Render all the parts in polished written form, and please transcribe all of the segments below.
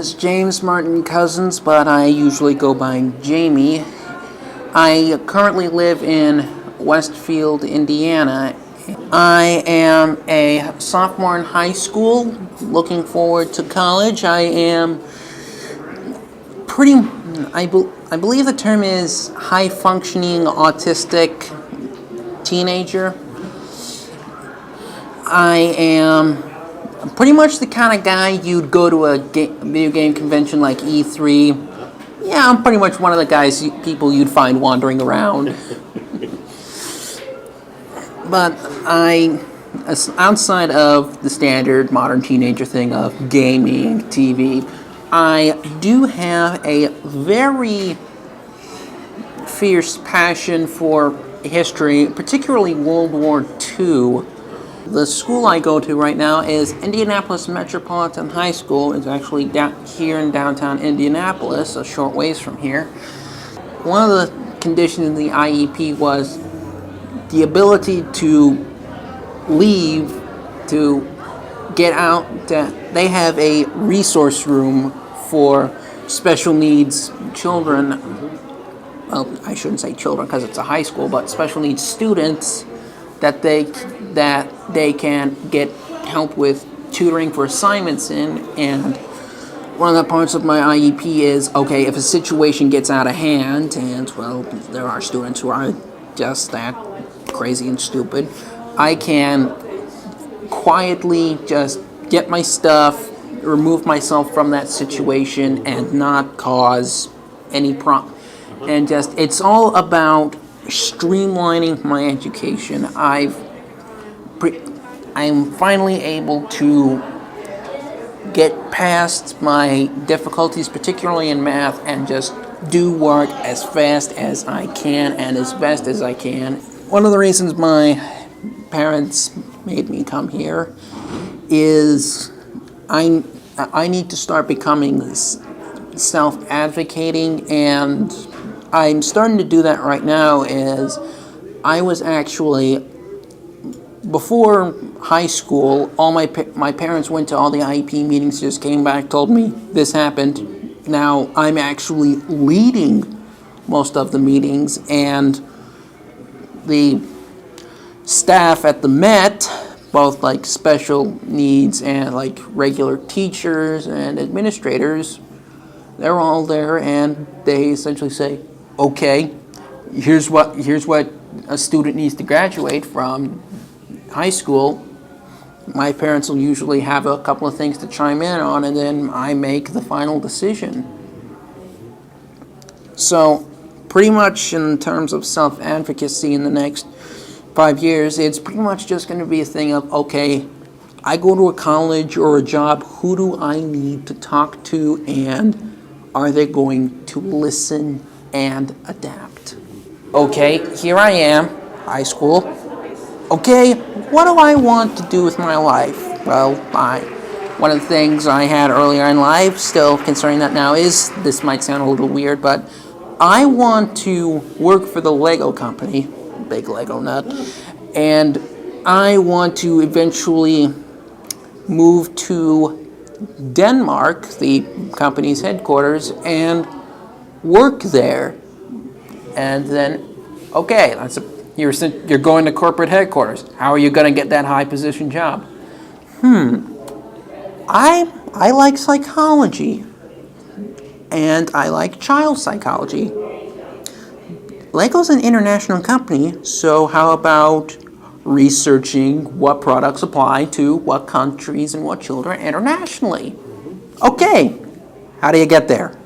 is James Martin Cousins, but I usually go by Jaime. I currently live in Westfield, Indiana. I am a sophomore in high school, looking forward to college. I am I believe the term is high-functioning autistic teenager. I am pretty much the kind of guy you'd go to a video game convention like E3. Yeah, I'm pretty much one of the people you'd find wandering around. But outside of the standard modern teenager thing of gaming, TV, I do have a very fierce passion for history, particularly World War II. The school I go to right now is Indianapolis Metropolitan High School. It's actually down here in downtown Indianapolis, a short ways from here. One of the conditions in the IEP was the ability to leave, to get out. They have a resource room for special needs children. Well, I shouldn't say children because it's a high school, but special needs students that they can get help with tutoring for assignments in. And one of the parts of my IEP is, okay, if a situation gets out of hand, and well, there are students who are just that crazy and stupid, I can quietly just get my stuff, remove myself from that situation, and not cause any problem. And it's all about streamlining my education. I'm finally able to get past my difficulties, particularly in math, and just do work as fast as I can and as best as I can. One of the reasons my parents made me come here is I need to start becoming self-advocating, and I'm starting to do that right now. Is I was actually, before high school, all my parents went to all the IEP meetings, just came back, told me this happened. Now I'm actually leading most of the meetings, and the staff at the Met, both like special needs and like regular teachers and administrators, they're all there, and they essentially say, okay, here's what a student needs to graduate from high school. My parents will usually have a couple of things to chime in on, and then I make the final decision. So pretty much in terms of self-advocacy in the next 5 years, it's pretty much just going to be a thing of, okay, I go to a college or a job, who do I need to talk to, and are they going to listen and adapt? Okay, here I am, high school. Okay, what do I want to do with my life? Well, one of the things I had earlier in life, still concerning that now, is, this might sound a little weird, but I want to work for the Lego company, big Lego nut, and I want to eventually move to Denmark, the company's headquarters, and work there. And then, okay, you're going to corporate headquarters. How are you going to get that high position job? I like psychology, and I like child psychology. Lego's an international company, so how about researching what products apply to what countries and what children internationally? Okay, how do you get there?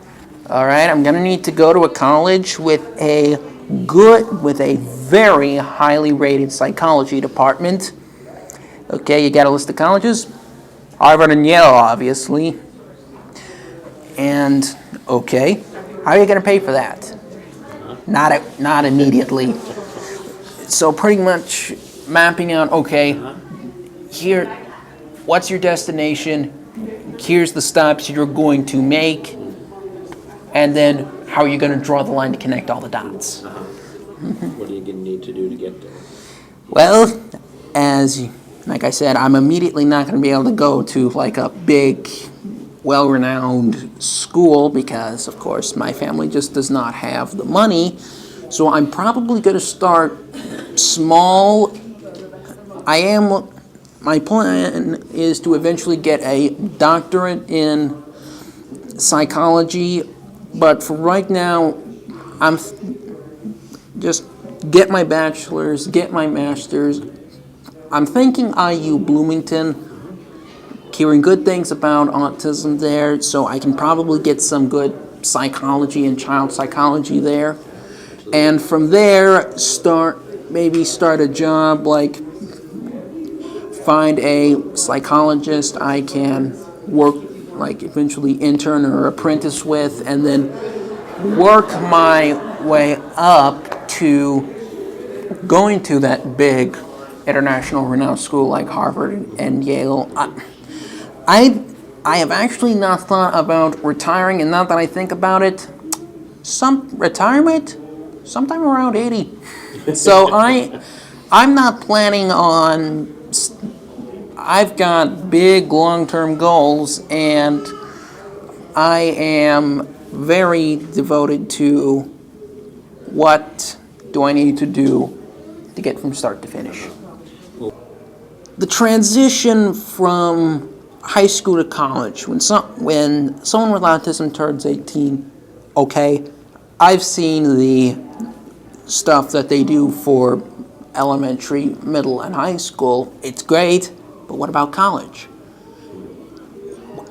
All right, I'm going to need to go to a college with a very highly rated psychology department. Okay, you got a list of colleges? Harvard and Yale, obviously. And, okay, how are you going to pay for that? Not immediately. So pretty much mapping out, okay, here, what's your destination? Here's the stops you're going to make. And then how are you going to draw the line to connect all the dots? What are you going to need to do to get there? Well, like I said, I'm immediately not going to be able to go to like a big well-renowned school because, of course, my family just does not have the money. So I'm probably going to start small. My plan is to eventually get a doctorate in psychology, but for right now, I'm just get my bachelor's, get my master's. I'm thinking IU Bloomington, hearing good things about autism there, so I can probably get some good psychology and child psychology there. And from there, start a job, like find a psychologist I can work, like eventually intern or apprentice with, and then work my way up to going to that big international renowned school like Harvard and Yale. I have actually not thought about retiring, and now that I think about it, some retirement sometime around 80. So I'm not planning on. I've got big long-term goals, and I am very devoted to what do I need to do to get from start to finish. The transition from high school to college, when someone with autism turns 18, okay, I've seen the stuff that they do for elementary, middle, and high school. It's great, but what about college?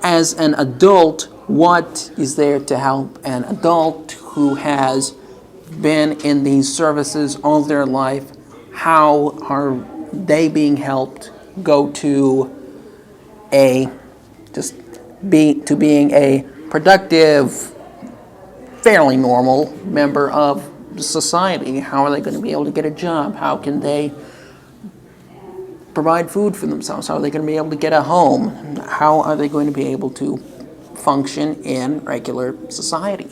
As an adult, what is there to help an adult who has been in these services all their life? How are they being helped go to being a productive, fairly normal member of society? How are they going to be able to get a job? How can they provide food for themselves? How are they going to be able to get a home? How are they going to be able to function in regular society?